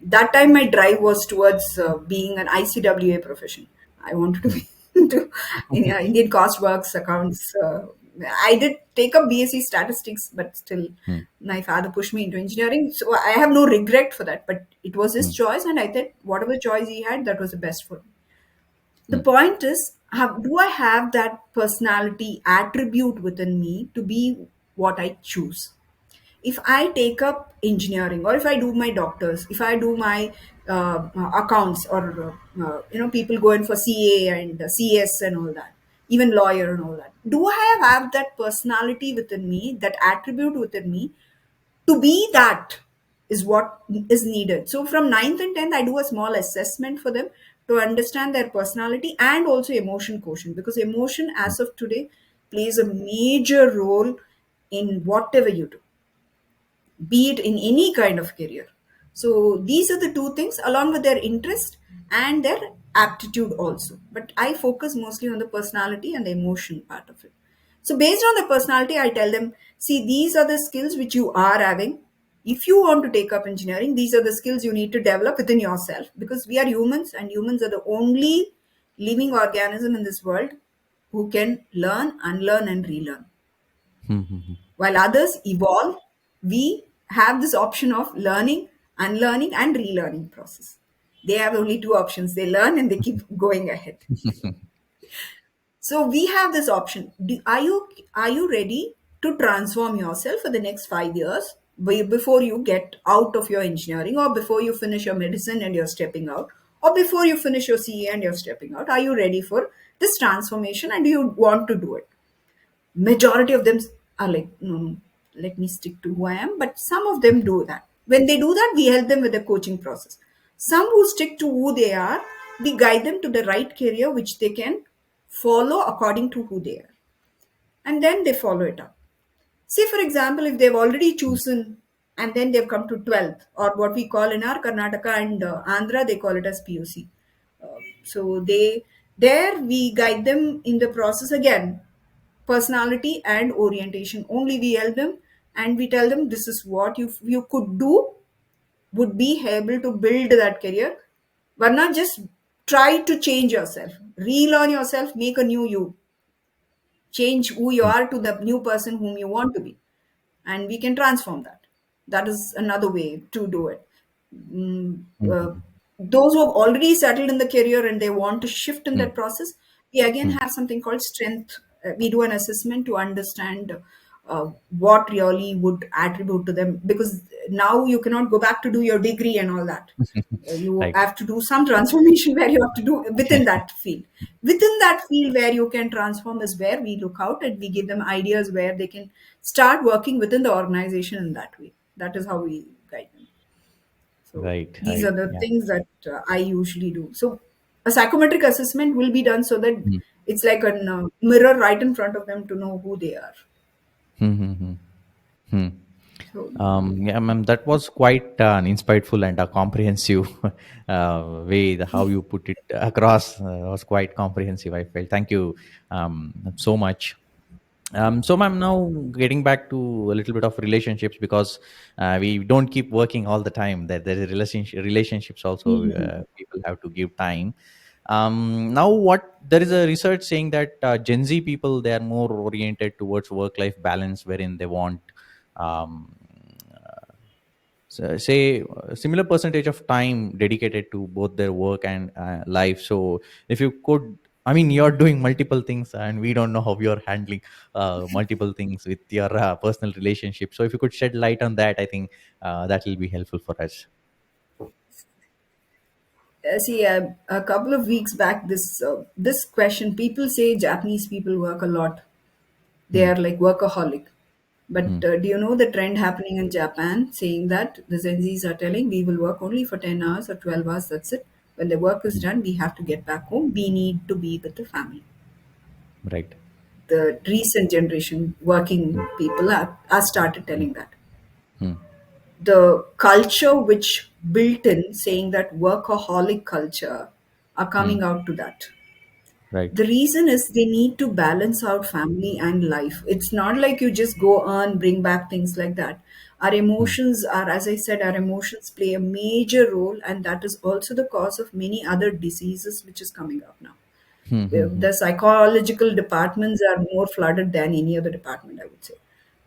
Speaker 2: That time my drive was towards being an ICWA profession. I wanted to
Speaker 1: Hmm.
Speaker 2: be into Indian cost works accounts. I did take up BSc statistics, but still,
Speaker 1: Hmm.
Speaker 2: my father pushed me into engineering. So I have no regret for that. But it was his
Speaker 1: Hmm.
Speaker 2: choice, and I thought whatever choice he had, that was the best for him. The
Speaker 1: Hmm.
Speaker 2: point is, do I have that personality attribute within me to be what I choose? If I take up engineering, or if I do my doctors, if I do my accounts, or people go in for CA and CS and all that, even lawyer and all that, do I have that personality within me, that attribute within me, to be that is what is needed. So from ninth and 10th, I do a small assessment for them to understand their personality and also emotion quotient, because emotion
Speaker 1: Hmm.
Speaker 2: as of today plays a major role in whatever you do, be it in any kind of career. So these are the two things, along with their interest and their aptitude also. But I focus mostly on the personality and the emotion part of it. So based on the personality, I tell them, see, these are the skills which you are having. If you want to take up engineering, these are the skills you need to develop within yourself, because we are humans, and humans are the only living organism in this world who can learn, unlearn, and relearn.
Speaker 1: Hmm. Hmm. Hmm.
Speaker 2: While others evolve, we have this option of learning, unlearning, and relearning process. They have only two options. They learn and they keep going ahead. So we have this option. Are you ready to transform yourself for the next 5 years? before you get out of your engineering, or before you finish your medicine and you're stepping out, or before you finish your CA and you're stepping out. Are you ready for this transformation and do you want to do it? Majority of them are like, no, no, let me stick to who I am. But some of them do that. When they do that, we help them with the coaching process. Some who stick to who they are, we guide them to the right career which they can follow according to who they are, and then they follow it up. Say, for example, if they've already chosen and then they've come to 12th, or what we call in our Karnataka and Andhra, they call it as PUC. So they there we guide them in the process again, personality and orientation. Only we help them and we tell them this is what you could do, would be able to build that career. But not just try to change yourself, relearn yourself, make a new you, change who you
Speaker 1: mm,
Speaker 2: are to the new person whom you want to be, and we can transform that. That is another way to do it. Mm, uh,
Speaker 1: mm,
Speaker 2: those who have already settled in the career and they want to shift in
Speaker 1: mm,
Speaker 2: that process, we again
Speaker 1: mm,
Speaker 2: have something called strength. We do an assessment to understand what really would attribute to them, because now you cannot go back to do your degree and all that. You
Speaker 1: right.
Speaker 2: have to do some transformation where you have to do within that field. Within that field where you can transform is where we look out and we give them ideas where they can start working within the organization in that way. That is how we guide them. So
Speaker 1: Right,
Speaker 2: these
Speaker 1: right.
Speaker 2: are the
Speaker 1: Yeah.
Speaker 2: things that I usually do. So a psychometric assessment will be done so that
Speaker 1: Mm.
Speaker 2: it's like a mirror right in front of them to know who they are.
Speaker 1: Hmm, hmm, hmm. Hmm.
Speaker 2: So
Speaker 1: Yeah, ma'am, that was quite an insightful and a comprehensive way. How you put it across was quite comprehensive. I felt. Thank you so much. So, ma'am, now getting back to a little bit of relationships, because we don't keep working all the time. That there is relationships also.
Speaker 2: mhm.
Speaker 1: People have to give time. Now, what there is a research saying that Gen Z people, they are more oriented towards work-life balance, wherein they want um, so say a similar percentage of time dedicated to both their work and life. So if you could, I mean, you're doing multiple things and we don't know how you're handling multiple things with your personal relationship. So if you could shed light on that, I think that will be helpful for us.
Speaker 2: See, a couple of weeks back, this question, people say Japanese people work a lot. They
Speaker 1: Hmm.
Speaker 2: are like workaholic.
Speaker 1: Hmm.
Speaker 2: But do you know the trend happening in Japan saying that the Gen Zs are telling we will work only for 10 hours or 12 hours, that's it. When the work is
Speaker 1: Hmm.
Speaker 2: done, we have to get back home. We need to be with the family.
Speaker 1: Right.
Speaker 2: The recent generation
Speaker 1: Hmm.
Speaker 2: working people are started
Speaker 1: Hmm.
Speaker 2: telling that.
Speaker 1: Hmm.
Speaker 2: The culture which built in saying that workaholic culture are
Speaker 1: Hmm.
Speaker 2: coming out to that.
Speaker 1: Right.
Speaker 2: The reason is they need to balance out family and life. It's not like you just go earn, bring back things like that. Our
Speaker 1: Hmm.
Speaker 2: emotions are, as I said, our emotions play a major role, and that is also the cause of many other diseases which is coming up now.
Speaker 1: Hmm. Hmm. Hmm.
Speaker 2: The psychological departments are more flooded than any other department, I would say.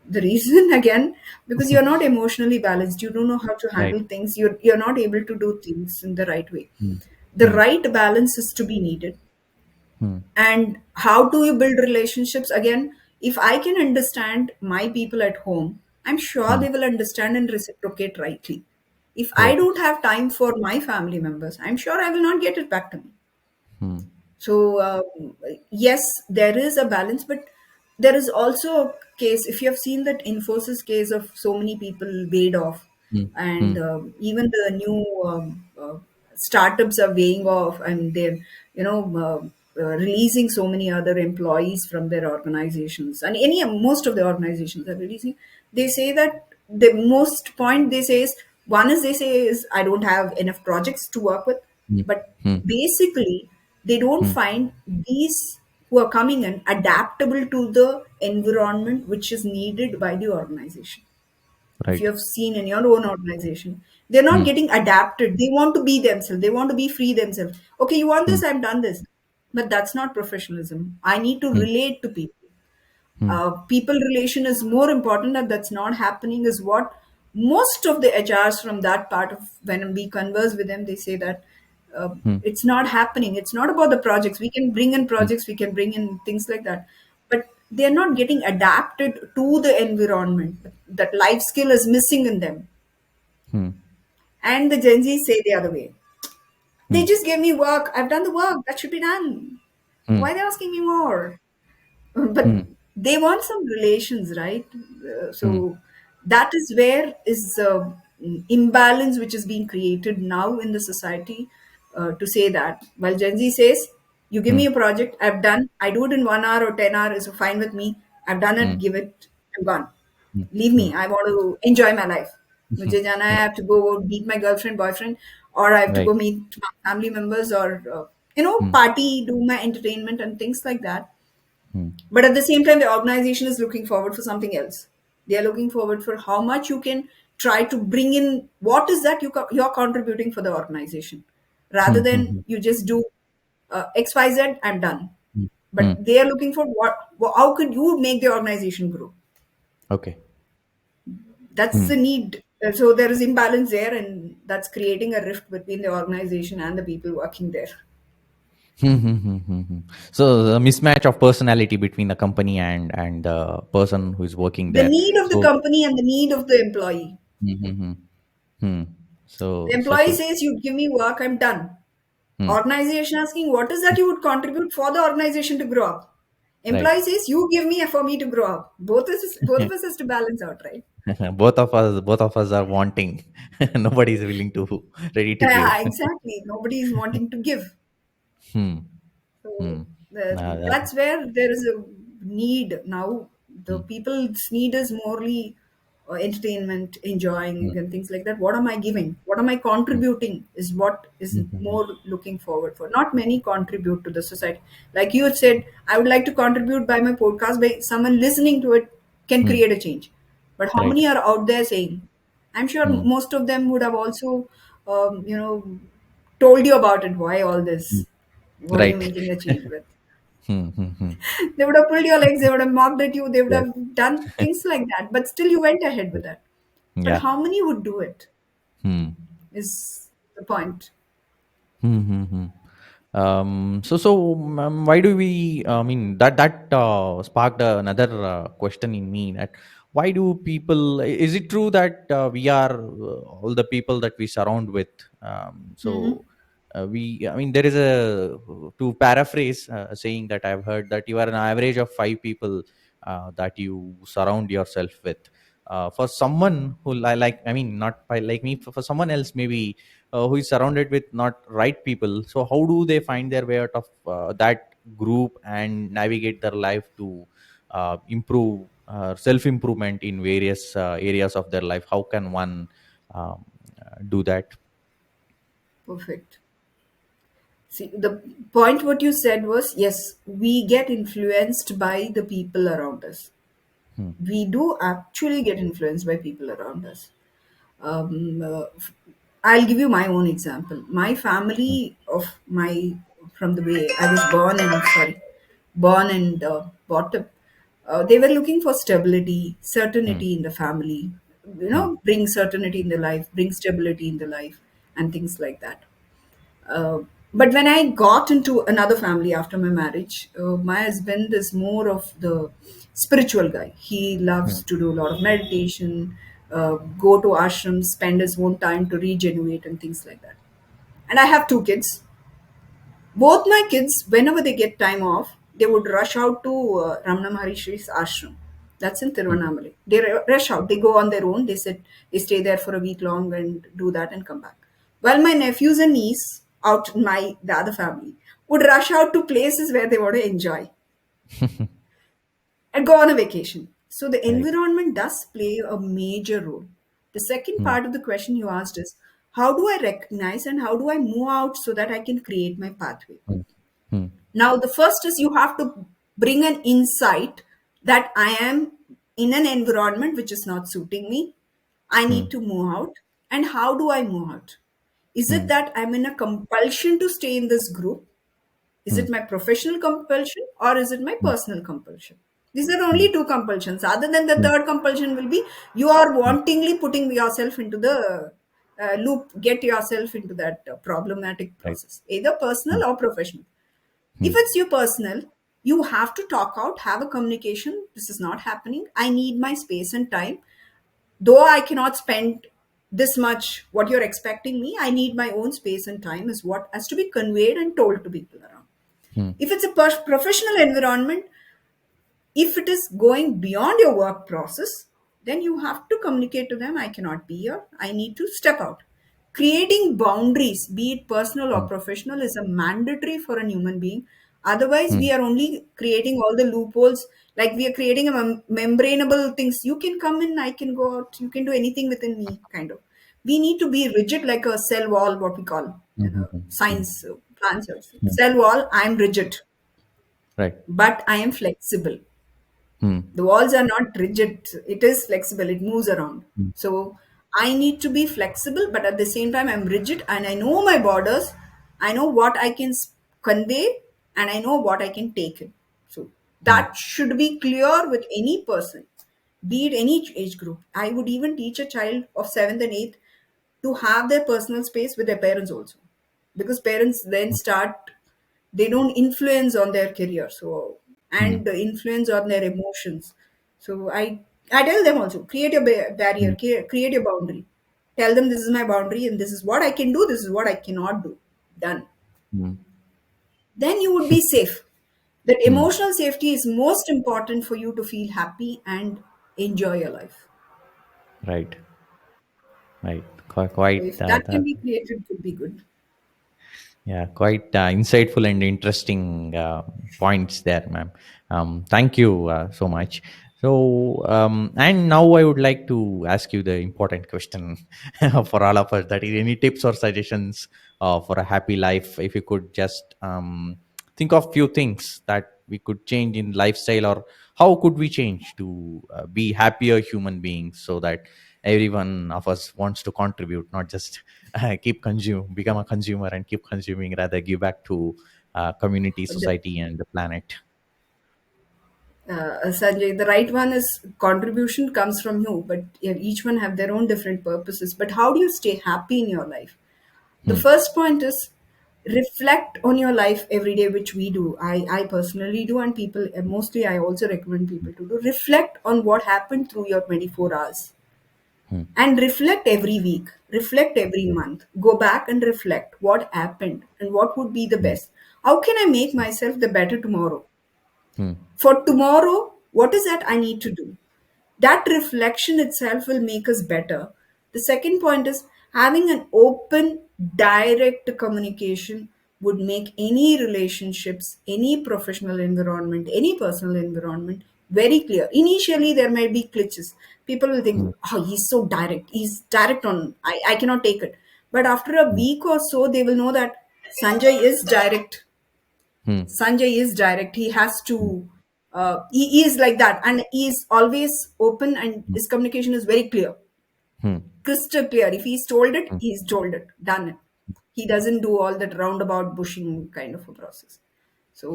Speaker 2: The reason again, because you're not emotionally balanced, you don't know how to
Speaker 1: Right.
Speaker 2: handle things, you're not able to do things in the right way.
Speaker 1: Hmm.
Speaker 2: The
Speaker 1: Hmm.
Speaker 2: right balance is to be needed.
Speaker 1: Hmm.
Speaker 2: And how do you build relationships? Again, if I can understand my people at home, I'm sure
Speaker 1: Hmm.
Speaker 2: they will understand and reciprocate rightly. If I
Speaker 1: Right.
Speaker 2: don't have time for my family members, I'm sure I will not get it back to me.
Speaker 1: Hmm.
Speaker 2: So yes, there is a balance, but there is also a case. If you have seen that Infosys case of so many people laid off,
Speaker 1: Hmm. Hmm.
Speaker 2: and even the new startups are weighing off, and they're releasing so many other employees from their organizations, and any most of the organizations are releasing. They say that the most point they say is, one is they say is I don't have enough projects to work with,
Speaker 1: Hmm.
Speaker 2: but
Speaker 1: Hmm.
Speaker 2: basically they don't
Speaker 1: Hmm.
Speaker 2: find these who are coming in adaptable to the environment which is needed by the organization. If you
Speaker 1: Right.
Speaker 2: have seen in your own organization, they're not
Speaker 1: Hmm.
Speaker 2: getting adapted. They want to be themselves, they want to be free themselves. Okay, you want
Speaker 1: Hmm.
Speaker 2: this, I've done this. But that's not professionalism. I need to
Speaker 1: Hmm.
Speaker 2: relate to people.
Speaker 1: Hmm.
Speaker 2: People relation is more important, and that's not happening is what most of the HRs from that part of, when we converse with them, they say that
Speaker 1: Hmm.
Speaker 2: it's not happening. It's not about the projects. We can bring in
Speaker 1: Hmm.
Speaker 2: projects, we can bring in things like that, but they're not getting adapted to the environment. That life skill is missing in them.
Speaker 1: Hmm.
Speaker 2: And the Gen Z say the other way. They
Speaker 1: Hmm.
Speaker 2: just gave me work. I've done the work. That should be done.
Speaker 1: Hmm.
Speaker 2: Why are they asking me more? But
Speaker 1: Hmm.
Speaker 2: they want some relations, right?
Speaker 1: Hmm.
Speaker 2: So that is where is imbalance which is being created now in the society, to say that while Gen Z says, you give
Speaker 1: Hmm.
Speaker 2: me a project, I've done, I do it in 1 hour or 10 hours is fine with me. I've done
Speaker 1: Hmm.
Speaker 2: it, give it, I'm gone.
Speaker 1: Hmm.
Speaker 2: Leave
Speaker 1: Hmm.
Speaker 2: me. I want to enjoy my life.
Speaker 1: Hmm.
Speaker 2: मुझे जाना है, I
Speaker 1: Hmm.
Speaker 2: have to go meet my girlfriend, boyfriend, or I have to
Speaker 1: Right.
Speaker 2: go meet my family members, or
Speaker 1: Hmm.
Speaker 2: party, do my entertainment and things like that.
Speaker 1: Hmm.
Speaker 2: But at the same time, the organization is looking forward for something else. They are looking forward for how much you can try to bring in. What is that you're contributing for the organization, rather
Speaker 1: Hmm.
Speaker 2: than
Speaker 1: Hmm.
Speaker 2: you just do XYZ and done.
Speaker 1: Hmm.
Speaker 2: But
Speaker 1: Hmm.
Speaker 2: they are looking for how could you make the organization grow?
Speaker 1: Okay.
Speaker 2: That's
Speaker 1: Hmm.
Speaker 2: the need. So there is imbalance there, and that's creating a rift between the organization and the people working there.
Speaker 1: Hmm. Hmm. Hmm. Hmm. Hmm. So the mismatch of personality between the company and the person who is working
Speaker 2: The
Speaker 1: there.
Speaker 2: need of the
Speaker 1: So.
Speaker 2: company and the need of the employee.
Speaker 1: Hmm. Hmm. Hmm. Hmm.
Speaker 2: The
Speaker 1: So so
Speaker 2: employee
Speaker 1: so.
Speaker 2: says, "You give me work, I'm done."
Speaker 1: Hmm.
Speaker 2: Organization asking, "What is that you would contribute for the organization to grow up?"
Speaker 1: Right.
Speaker 2: Employee says, "You give me for me to grow up." Both of us has to balance out, right?
Speaker 1: Both of us are wanting. Nobody is willing to ready to give.
Speaker 2: Yeah, exactly. Nobody is wanting to give.
Speaker 1: Hmm. Hmm.
Speaker 2: So
Speaker 1: Uh,
Speaker 2: that's where there is a need now. The
Speaker 1: hmm.
Speaker 2: people's need is morely entertainment, enjoying,
Speaker 1: Hmm.
Speaker 2: and things like that. What am I giving? What am I
Speaker 1: Hmm.
Speaker 2: contributing? Is what is
Speaker 1: Hmm. Hmm.
Speaker 2: more looking forward for. Not many contribute to the society. Like you had said, I would like to contribute by my podcast. By someone listening to it can
Speaker 1: Hmm.
Speaker 2: create a change. But how
Speaker 1: Right.
Speaker 2: many are out there saying? I'm sure
Speaker 1: Hmm.
Speaker 2: most of them would have also, you know, told you about it. Why all
Speaker 1: Hmm.
Speaker 2: this? What are you
Speaker 1: Right.
Speaker 2: making a change with?
Speaker 1: Hmm. Hmm. Hmm.
Speaker 2: They would have pulled your legs, they would have mocked at you, they would
Speaker 1: Yeah.
Speaker 2: have done things like that. But still, you went ahead with that. But
Speaker 1: Yeah.
Speaker 2: how many would do it
Speaker 1: Hmm.
Speaker 2: is the point.
Speaker 1: Hmm. Hmm. Hmm. So, why do we? I mean, that sparked another question in me. That why do people? Is it true that we are all the people that we surround with?
Speaker 2: Mm-hmm.
Speaker 1: We. I mean, there is a to paraphrase saying that I've heard that you are an average of five people that you surround yourself with. For someone who like, I mean, not by like me. For someone else, maybe who is surrounded with not right people, so how do they find their way out of that group and navigate their life to improve self improvement in various areas of their life? How can one do that?
Speaker 2: Perfect. See, the point what you said was, yes, we get influenced by the people around us.
Speaker 1: Hmm.
Speaker 2: We do actually get influenced by people around us. I'll give you my own example. My
Speaker 1: Hmm.
Speaker 2: family of my from the way I was born and sorry, born and brought up, they were looking for stability,
Speaker 1: Hmm.
Speaker 2: certainty in the family.
Speaker 1: Hmm.
Speaker 2: Bring certainty in the life, bring stability in the life, and things like that. Uh, but when I got into another family after my marriage, my husband is more of the spiritual guy. He
Speaker 1: Hmm.
Speaker 2: loves to do a lot of meditation, go to ashrams, spend his own time to regenerate and things like that. And I have two kids. Both my kids, whenever they get time off, they would rush out to Ramana Maharishi's ashram. That's in
Speaker 1: Hmm.
Speaker 2: Tiruvannamalai. They rush out. They go on their own. They stay there for a week long and do that and come back. While my nephews and niece, out the other family, would rush out to places where they want to enjoy and go on a vacation. So the
Speaker 1: Right.
Speaker 2: environment does play a major role. The second
Speaker 1: Hmm.
Speaker 2: part of the question you asked is, how do I recognize and how do I move out so that I can create my pathway?
Speaker 1: Hmm. Hmm.
Speaker 2: Now, the first is you have to bring an insight that I am in an environment which is not suiting me. I
Speaker 1: Hmm.
Speaker 2: need to move out. And how do I move out? Is it
Speaker 1: Hmm.
Speaker 2: that I'm in a compulsion to stay in this group? Is
Speaker 1: Hmm.
Speaker 2: it my professional compulsion or is it my
Speaker 1: Hmm.
Speaker 2: personal compulsion? These are
Speaker 1: Hmm.
Speaker 2: only two compulsions. Other than the
Speaker 1: Hmm.
Speaker 2: third compulsion, will be you are
Speaker 1: Hmm.
Speaker 2: wantingly putting yourself into the loop, get yourself into that problematic
Speaker 1: Right.
Speaker 2: process, either
Speaker 1: Hmm.
Speaker 2: personal or professional. If
Speaker 1: Hmm.
Speaker 2: it's your personal, You have to talk out, have a communication. This is not happening. I need my space and time. Though I cannot spend this much what you're expecting me, I need my own space and time, is what has to be conveyed and told to people around.
Speaker 1: Hmm.
Speaker 2: If it's a professional environment, if it is going beyond your work process, then you have to communicate to them, I cannot be here, I need to step out. Creating boundaries, be it personal or
Speaker 1: Hmm.
Speaker 2: professional, is a mandatory for a human being. Otherwise,
Speaker 1: Hmm.
Speaker 2: we are only creating all the loopholes. Like we are creating a membranable things. You can come in, I can go out, you can do anything within me, kind of. We need to be rigid like a cell wall, what we call
Speaker 1: Hmm.
Speaker 2: in
Speaker 1: Hmm.
Speaker 2: a
Speaker 1: Hmm.
Speaker 2: science answer.
Speaker 1: Hmm.
Speaker 2: Cell wall, I am rigid,
Speaker 1: Right.
Speaker 2: but I am flexible.
Speaker 1: Hmm.
Speaker 2: The walls are not rigid, it is flexible, it moves around.
Speaker 1: Hmm.
Speaker 2: So I need to be flexible, but at the same time I'm rigid, and I know my borders. I know what I can convey, and I know what I can take in. So
Speaker 1: Hmm.
Speaker 2: that should be clear with any person, be it any age group. I would even teach a child of 7th and 8th to have their personal space with their parents also, because parents then start, they don't influence on their career, so,
Speaker 1: Hmm.
Speaker 2: and the influence on their emotions. So I tell them also, create your barrier,
Speaker 1: Hmm.
Speaker 2: create your boundary. Tell them, this is my boundary and this is what I can do, this is what I cannot do. Done.
Speaker 1: Hmm.
Speaker 2: Then you would be safe. That
Speaker 1: Hmm.
Speaker 2: emotional safety is most important for you to feel happy and enjoy your life.
Speaker 1: Right. Right.
Speaker 2: So
Speaker 1: Quite
Speaker 2: if that can be created, it could be good.
Speaker 1: yeah, quite insightful and interesting points there, ma'am. Thank you so much. So, and now I would like to ask you the important question for all of us. That is, any tips or suggestions for a happy life? If you could just think of few things that we could change in lifestyle, or how could we change to be happier human beings, so that everyone of us wants to contribute, not just keep consume become a consumer and keep consuming, rather give back to community,
Speaker 2: The,
Speaker 1: society, and the planet.
Speaker 2: Sanjay, the right one is contribution comes from you, but yeah, each one have their own different purposes. But how do you stay happy in your life? The
Speaker 1: Hmm.
Speaker 2: first point is reflect on your life every day, which we do. I personally do, and people, and mostly I also recommend people to do. Reflect on what happened through your 24 hours,
Speaker 1: Hmm.
Speaker 2: and reflect every week, reflect every month. Go back and reflect what happened and what would be the
Speaker 1: Hmm.
Speaker 2: best. How can I make myself the better tomorrow?
Speaker 1: Hmm.
Speaker 2: For tomorrow, what is that I need to do? That reflection itself will make us better. The second point is having an open, direct communication would make any relationships, any professional environment, any personal environment very clear. Initially, there may be glitches. People will think,
Speaker 1: Hmm.
Speaker 2: oh, he's so direct. He's direct on, I cannot take it. But after a
Speaker 1: Hmm.
Speaker 2: week or so, they will know that Sanjay is direct.
Speaker 1: Hmm.
Speaker 2: Sanjay is direct. He has
Speaker 1: Hmm.
Speaker 2: to, he is like that. And he is always open, and
Speaker 1: Hmm.
Speaker 2: his communication is very clear,
Speaker 1: Hmm.
Speaker 2: crystal clear. If he's told it,
Speaker 1: Hmm.
Speaker 2: he's told it, done it. He doesn't do all that roundabout bushing kind of a process.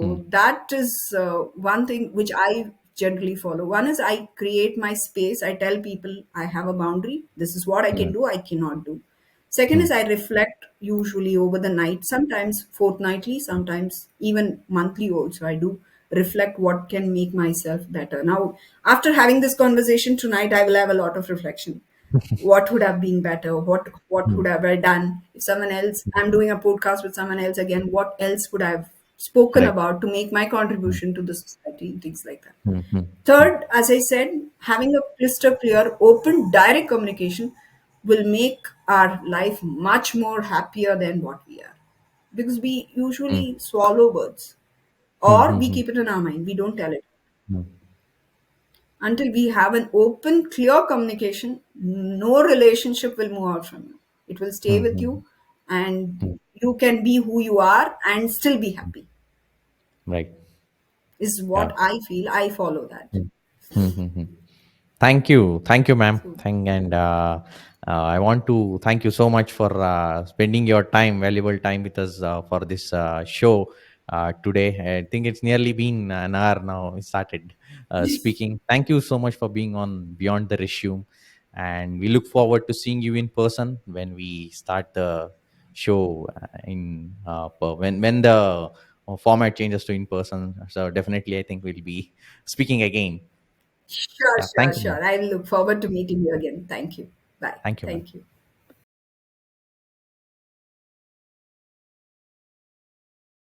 Speaker 1: Hmm.
Speaker 2: So that is one thing which I generally follow. One is I create my space. I tell people I have a boundary. This is what I
Speaker 1: Hmm.
Speaker 2: can do, I cannot do. Second
Speaker 1: Hmm.
Speaker 2: is I reflect usually over the night, sometimes fortnightly, sometimes even monthly also. I do reflect what can make myself better. Now, after having this conversation tonight, I will have a lot of reflection. What would have been better? What
Speaker 1: Hmm.
Speaker 2: would have I done? If someone else, I'm doing a podcast with someone else again, what else would I have spoken
Speaker 1: Right.
Speaker 2: about to make my
Speaker 1: Hmm.
Speaker 2: contribution to the society and things like that.
Speaker 1: Hmm. Hmm. Hmm.
Speaker 2: Third, as I said, having a crystal clear, open, direct communication will make our life much more happier than what we are. Because we
Speaker 1: Hmm.
Speaker 2: usually swallow words,
Speaker 1: Hmm.
Speaker 2: or
Speaker 1: Hmm.
Speaker 2: we
Speaker 1: Hmm.
Speaker 2: keep it in our mind, we don't tell it.
Speaker 1: Hmm.
Speaker 2: Until we have an open, clear communication, no relationship will move out from you. It will stay
Speaker 1: Hmm.
Speaker 2: with
Speaker 1: Hmm.
Speaker 2: you, and
Speaker 1: Hmm.
Speaker 2: you can be who you are and still be happy,
Speaker 1: Right.
Speaker 2: is
Speaker 1: Yeah.
Speaker 2: what I feel. I follow that.
Speaker 1: Hmm. Hmm. Hmm. Hmm. Thank you, ma'am.
Speaker 2: So,
Speaker 1: And I want to thank you so much for spending your time, valuable time, with us for this show today. I think it's nearly been an hour now. We started speaking. Thank you so much for being on Beyond the Resume, and we look forward to seeing you in person when we start the show when the format changes to in person. So definitely, I think we'll be speaking again.
Speaker 2: Sure,
Speaker 1: Yeah,
Speaker 2: sure,
Speaker 1: thank you, ma'am.
Speaker 2: sure. I look forward to meeting you again. Thank you. Bye.
Speaker 1: Thank you, ma'am.
Speaker 2: Thank you.